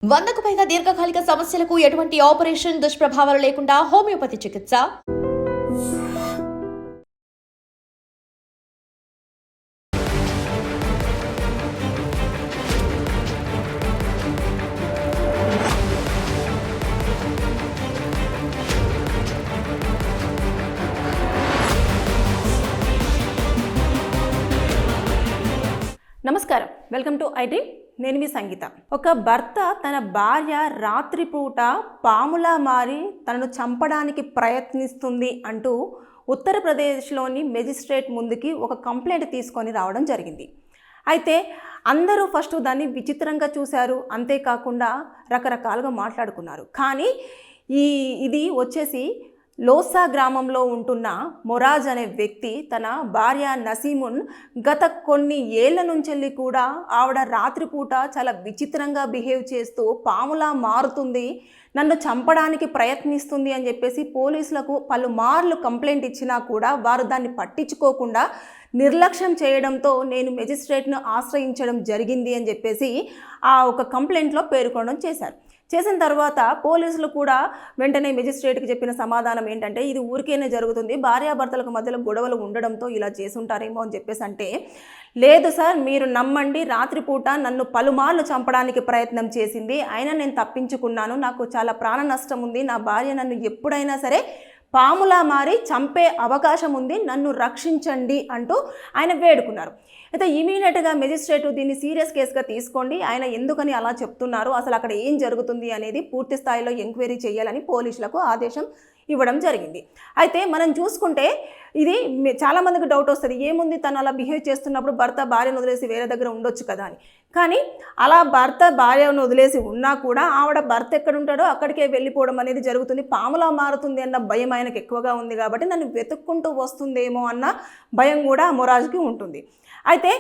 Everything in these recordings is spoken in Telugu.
100కు పైగా దీర్ఘకాలిక సమస్యలకు ఎటువంటి ఆపరేషన్ దుష్ప్రభావాలు లేకుండా హోమియోపతి చికిత్స. నమస్కారం, వెల్కమ్ టు ఐ డ్రీమ్. నేను మీ సంగీత. ఒక భర్త తన భార్య రాత్రిపూట పాములా మారి తనను చంపడానికి ప్రయత్నిస్తుంది అంటూ ఉత్తరప్రదేశ్లోని మెజిస్ట్రేట్ ముందుకి ఒక కంప్లైంట్ తీసుకొని రావడం జరిగింది. అయితే అందరూ ఫస్ట్ దాన్ని విచిత్రంగా చూశారు, అంతేకాకుండా రకరకాలుగా మాట్లాడుకున్నారు. కానీ ఇది వచ్చేసి లోసా గ్రామంలో ఉంటున్న మొరాజ్ అనే వ్యక్తి తన భార్య నసీమున్ గత కొన్ని ఏళ్ల నుంచి కూడా ఆవిడ రాత్రిపూట చాలా విచిత్రంగా బిహేవ్ చేస్తూ పాములా మారుతుంది, నన్ను చంపడానికి ప్రయత్నిస్తుంది అని చెప్పేసి పోలీసులకు పలుమార్లు కంప్లైంట్ ఇచ్చినా కూడా వారు దాన్ని పట్టించుకోకుండా నిర్లక్ష్యం చేయడంతో నేను మెజిస్ట్రేట్ను ఆశ్రయించడం జరిగింది అని చెప్పేసి ఆ ఒక కంప్లైంట్లో పేర్కొనడం చేసిన తర్వాత పోలీసులు కూడా వెంటనే మెజిస్ట్రేట్కి చెప్పిన సమాధానం ఏంటంటే, ఇది ఊరికేనే జరుగుతుంది, భార్యాభర్తలకు మధ్యలో గొడవలు ఉండడంతో ఇలా చేసుంటారేమో అని చెప్పేసి అంటే, లేదు సార్, మీరు నమ్మండి, రాత్రిపూట నన్ను పలుమార్లు చంపడానికి ప్రయత్నం చేసింది, అయినా నేను తప్పించుకున్నాను, నాకు చాలా ప్రాణ నష్టం ఉంది, నా భార్య నన్ను ఎప్పుడైనా సరే పాములా మారి చంపే అవకాశం ఉంది, నన్ను రక్షించండి అంటూ ఆయన వేడుకున్నారు. అయితే ఇమీడియట్గా మెజిస్ట్రేట్ దీన్ని సీరియస్ కేసుగా తీసుకోండి, ఆయన ఎందుకని అలా చెప్తున్నారు, అసలు అక్కడ ఏం జరుగుతుంది అనేది పూర్తి స్థాయిలో ఎంక్వైరీ చేయాలని పోలీసులకు ఆదేశం ఇవ్వడం జరిగింది. అయితే మనం చూసుకుంటే ఇది చాలామందికి డౌట్ వస్తుంది, ఏముంది తను అలా బిహేవ్ చేస్తున్నప్పుడు భర్త భార్యను వదిలేసి వేరే దగ్గర ఉండొచ్చు కదా అని. కానీ అలా భర్త భార్యను వదిలేసి ఉన్నా కూడా ఆవిడ భర్త ఎక్కడ ఉంటాడో అక్కడికే వెళ్ళిపోవడం అనేది జరుగుతుంది. పాములా మారుతుంది అన్న భయం ఆయనకు ఎక్కువగా ఉంది కాబట్టి నన్ను వెతుక్కుంటూ వస్తుందేమో అన్న భయం కూడా మొరాజ్కి ఉంటుంది. అయితే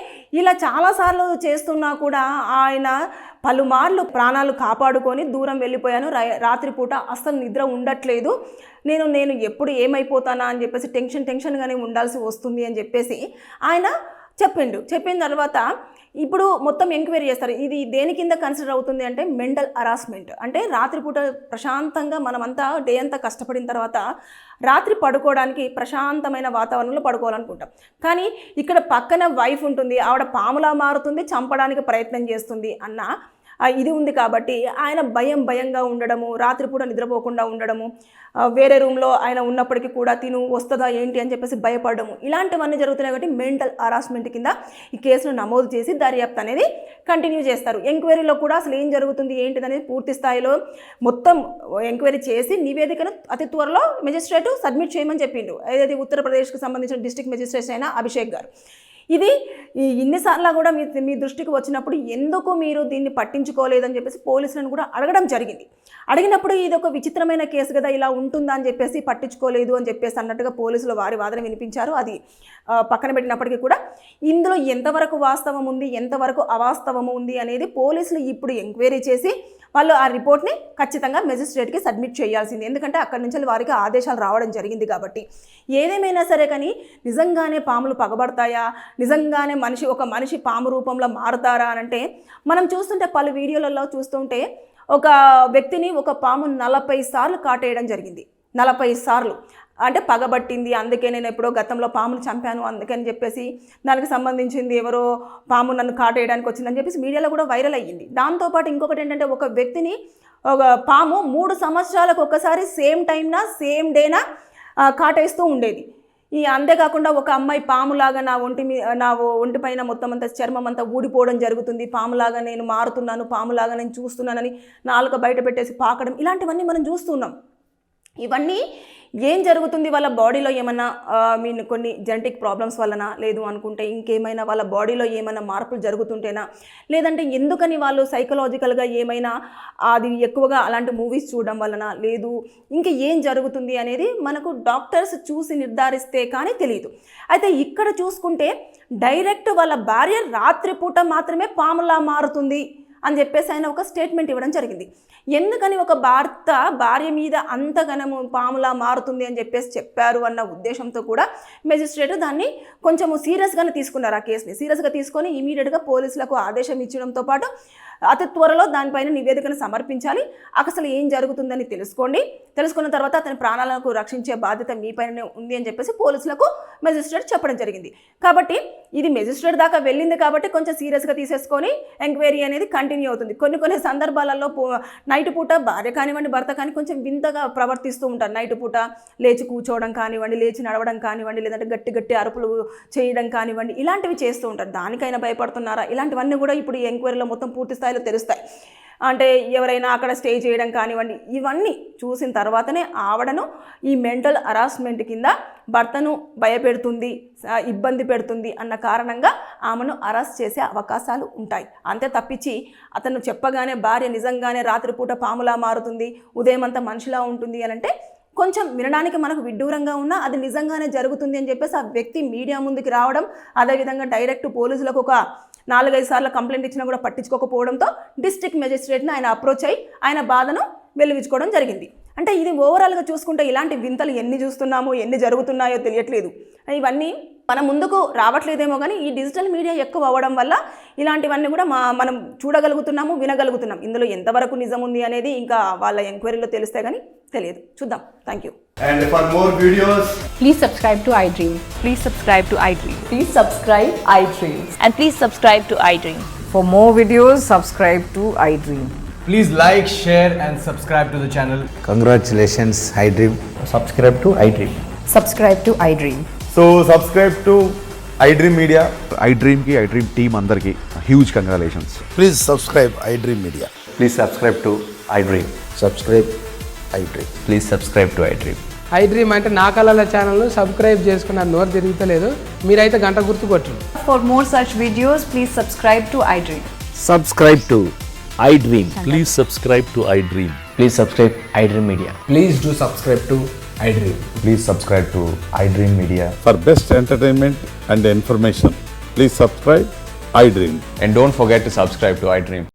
ఇలా చాలాసార్లు చేస్తున్నా కూడా ఆయన పలుమార్లు ప్రాణాలు కాపాడుకొని దూరం వెళ్ళిపోయాను, రాత్రిపూట అస్సలు నిద్ర ఉండట్లేదు, నేను ఎప్పుడు ఏమైపోతానా అని చెప్పేసి టెన్షన్గానే ఉండాల్సి వస్తుంది అని చెప్పేసి ఆయన చెప్పిన తర్వాత ఇప్పుడు మొత్తం ఎంక్వైరీ చేస్తారు. ఇది దేని కింద కన్సిడర్ అవుతుంది అంటే మెంటల్ హరాస్మెంట్. అంటే రాత్రిపూట ప్రశాంతంగా మనమంతా డే అంతా కష్టపడిన తర్వాత రాత్రి పడుకోవడానికి ప్రశాంతమైన వాతావరణంలో పడుకోవాలనుకుంటాం. కానీ ఇక్కడ పక్కన వైఫ్ ఉంటుంది, ఆవిడ పాములా మారుతుంది, చంపడానికి ప్రయత్నం చేస్తుంది అన్న ఇది ఉంది కాబట్టి ఆయన భయంగా ఉండడము, రాత్రిపూట నిద్రపోకుండా ఉండడము, వేరే రూమ్లో ఆయన ఉన్నప్పటికీ కూడా తిను వస్తుందా ఏంటి అని చెప్పేసి భయపడము, ఇలాంటివన్నీ జరుగుతున్నాయి. కాబట్టి మెంటల్ హరాస్మెంట్ కింద ఈ కేసును నమోదు చేసి దర్యాప్తు అనేది కంటిన్యూ చేస్తారు. ఎంక్వైరీలో కూడా అసలు ఏం జరుగుతుంది ఏంటిదనేది పూర్తి స్థాయిలో మొత్తం ఎంక్వైరీ చేసి నివేదికను అతి త్వరలో మెజిస్ట్రేట్ సబ్మిట్ చేయమని చెప్పిండు. ఏదైతే ఉత్తరప్రదేశ్కి సంబంధించిన డిస్ట్రిక్ట్ మెజిస్ట్రేట్ అయిన అభిషేక్ గారు. ఇది ఇన్నిసార్లు కూడా మీ దృష్టికి వచ్చినప్పుడు ఎందుకు మీరు దీన్ని పట్టించుకోలేదని చెప్పేసి పోలీసులను కూడా అడగడం జరిగింది. అడిగినప్పుడు ఇది ఒక విచిత్రమైన కేసు కదా, ఇలా ఉంటుందా అని చెప్పేసి పట్టించుకోలేదు అని చెప్పేసి అన్నట్టుగా పోలీసులు వారి వాదన వినిపించారు. అది పక్కన పెట్టినప్పటికీ కూడా ఇందులో ఎంతవరకు వాస్తవం ఉంది, ఎంతవరకు అవాస్తవము ఉంది అనేది పోలీసులు ఇప్పుడు ఎంక్వైరీ చేసి వాళ్ళు ఆ రిపోర్ట్ని ఖచ్చితంగా మెజిస్ట్రేట్కి సబ్మిట్ చేయాల్సింది. ఎందుకంటే అక్కడి నుంచి వారికి ఆదేశాలు రావడం జరిగింది కాబట్టి. ఏదేమైనా సరే కానీ నిజంగానే పాములు పగబడతాయా, నిజంగానే ఒక మనిషి పాము రూపంలో మారుతారా అని అంటే మనం చూస్తుంటే పలు వీడియోలలో చూస్తుంటే ఒక వ్యక్తిని ఒక పాము 40 సార్లు కాటేయడం జరిగింది. 40 సార్లు అంటే పగబట్టింది, అందుకే నేను ఎప్పుడో గతంలో పామును చంపాను అందుకని చెప్పేసి దానికి సంబంధించింది ఎవరో పాము నన్ను కాటేయడానికి వచ్చిందని చెప్పేసి మీడియాలో కూడా వైరల్ అయ్యింది. దాంతోపాటు ఇంకొకటి ఏంటంటే ఒక వ్యక్తిని ఒక పాము 3 సంవత్సరాలకు ఒకసారి సేమ్ టైంన సేమ్ డేన కాటేస్తూ ఉండేది. అంతేకాకుండా ఒక అమ్మాయి పాములాగా నా ఒంటిపైన మొత్తం అంతా చర్మం అంతా ఊడిపోవడం జరుగుతుంది, పాములాగా నేను మారుతున్నాను, పాములాగా నేను చూస్తున్నానని నాలుక బయట పెట్టేసి పాకడం, ఇలాంటివన్నీ మనం చూస్తున్నాం. ఇవన్నీ ఏం జరుగుతుంది, వాళ్ళ బాడీలో ఏమన్నా కొన్ని జెనెటిక్ ప్రాబ్లమ్స్ వలన, లేదు అనుకుంటే ఇంకేమైనా వాళ్ళ బాడీలో ఏమైనా మార్పులు జరుగుతుంటేనా, లేదంటే ఎందుకని వాళ్ళు సైకలాజికల్గా ఏమైనా అది ఎక్కువగా అలాంటి మూవీస్ చూడడం వలన, లేదు ఇంకా ఏం జరుగుతుంది అనేది మనకు డాక్టర్స్ చూసి నిర్ధారిస్తే కానీ తెలియదు. అయితే ఇక్కడ చూసుకుంటే డైరెక్ట్ వాళ్ళ భార్య రాత్రిపూట మాత్రమే పాములా మారుతుంది అని చెప్పేసి ఆయన ఒక స్టేట్మెంట్ ఇవ్వడం జరిగింది. ఎందుకని ఒక భర్త భార్య మీద అంతగనము పాములా మారుతుంది అని చెప్పేసి చెప్పారు అన్న ఉద్దేశంతో కూడా మెజిస్ట్రేట్ దాన్ని కొంచెము సీరియస్గానే తీసుకున్నారు. ఆ కేసుని సీరియస్గా తీసుకొని ఇమీడియట్గా పోలీసులకు ఆదేశం ఇచ్చడంతో పాటు అతి త్వరలో దానిపైన నివేదికను సమర్పించాలి, అసలు ఏం జరుగుతుందని తెలుసుకున్న తర్వాత అతని ప్రాణాలకు రక్షించే బాధ్యత మీపైనే ఉంది అని చెప్పేసి పోలీసులకు మెజిస్ట్రేట్ చెప్పడం జరిగింది. కాబట్టి ఇది మెజిస్ట్రేట్ దాకా వెళ్ళింది కాబట్టి కొంచెం సీరియస్గా తీసేసుకొని ఎంక్వైరీ అనేది కంటిన్యూ అవుతుంది. కొన్ని సందర్భాలలో నైట్ పూట భార్య కానివ్వండి భర్త కానీ కొంచెం వింతగా ప్రవర్తిస్తూ ఉంటారు. నైట్ పూట లేచి కూర్చోవడం కానివ్వండి, లేచి నడవడం కానివ్వండి, లేదంటే గట్టి అరుపులు చేయడం కానివ్వండి, ఇలాంటివి చేస్తూ ఉంటారు. దానికైనా భయపడుతున్నారా? ఇలాంటివన్నీ కూడా ఇప్పుడు ఈ ఎంక్వైరీలో మొత్తం పూర్తి స్థాయిలో తెలుస్తాయి. అంటే ఎవరైనా అక్కడ స్టే చేయడం కానివ్వండి, ఇవన్నీ చూసిన తర్వాతనే ఆవిడను ఈ మెంటల్ హరాస్మెంట్ కింద భర్తను భయపెడుతుంది, ఇబ్బంది పెడుతుంది అన్న కారణంగా ఆమెను అరెస్ట్ చేసే అవకాశాలు ఉంటాయి. అంతే తప్పించి అతను చెప్పగానే భార్య నిజంగానే రాత్రిపూట పాములా మారుతుంది, ఉదయం అంతా మనిషిలా ఉంటుంది అని అంటే కొంచెం వినడానికి మనకు విడ్డూరంగా ఉన్నా అది నిజంగానే జరుగుతుంది అని చెప్పేసి ఆ వ్యక్తి మీడియా ముందుకు రావడం, అదేవిధంగా డైరెక్ట్ పోలీసులకు ఒక 4-5 సార్లు కంప్లైంట్ ఇచ్చినా కూడా పట్టించుకోకపోవడంతో డిస్ట్రిక్ట్ మెజిస్ట్రేట్ని ఆయన అప్రోచ్ అయ్యి ఆయన బాధను వెలువించుకోవడం జరిగింది. అంటే ఇది ఓవరాల్గా చూసుకుంటే ఇలాంటి వింతలు ఎన్ని చూస్తున్నామో ఎన్ని జరుగుతున్నాయో తెలియట్లేదు. ఇవన్నీ మన ముందుకు రావట్లేదేమో కానీ ఈ డిజిటల్ మీడియా ఎక్కువ అవ్వడం వల్ల ఇలాంటివన్నీ కూడా మనం చూడగలుగుతున్నాము, వినగలుగుతున్నాం. ఇందులో ఎంతవరకు నిజం ఉంది అనేది ఇంకా వాళ్ళ ఎంక్వైరీలో తెలిస్తే కానీ తెలియదు. చూద్దాం. Thank you. And for more videos, Please subscribe to iDream. Please subscribe to iDream. Please subscribe iDream. And please subscribe to iDream. For more videos, subscribe to iDream. Please like, share and subscribe to the channel. Congratulations, iDream. Subscribe to iDream. Subscribe to iDream. so subscribe to iDream Media. iDream ki iDream team andarki huge congratulations. Please subscribe iDream Media. Please subscribe to iDream. Subscribe iDream. Please subscribe to iDream. iDream అంటే నా కళల ఛానల్ను సబ్స్క్రైబ్ చేసుకున్న నోరు తిరుగుతలేదు, మీరైతే గంట గుర్తు కొట్టండి. For more such videos, please subscribe to iDream. Subscribe to iDream. Please subscribe to iDream. Please subscribe iDream Media. Please do subscribe to iDream. Please subscribe to iDream Media. For best entertainment and information, please subscribe iDream. And don't forget to subscribe to iDream.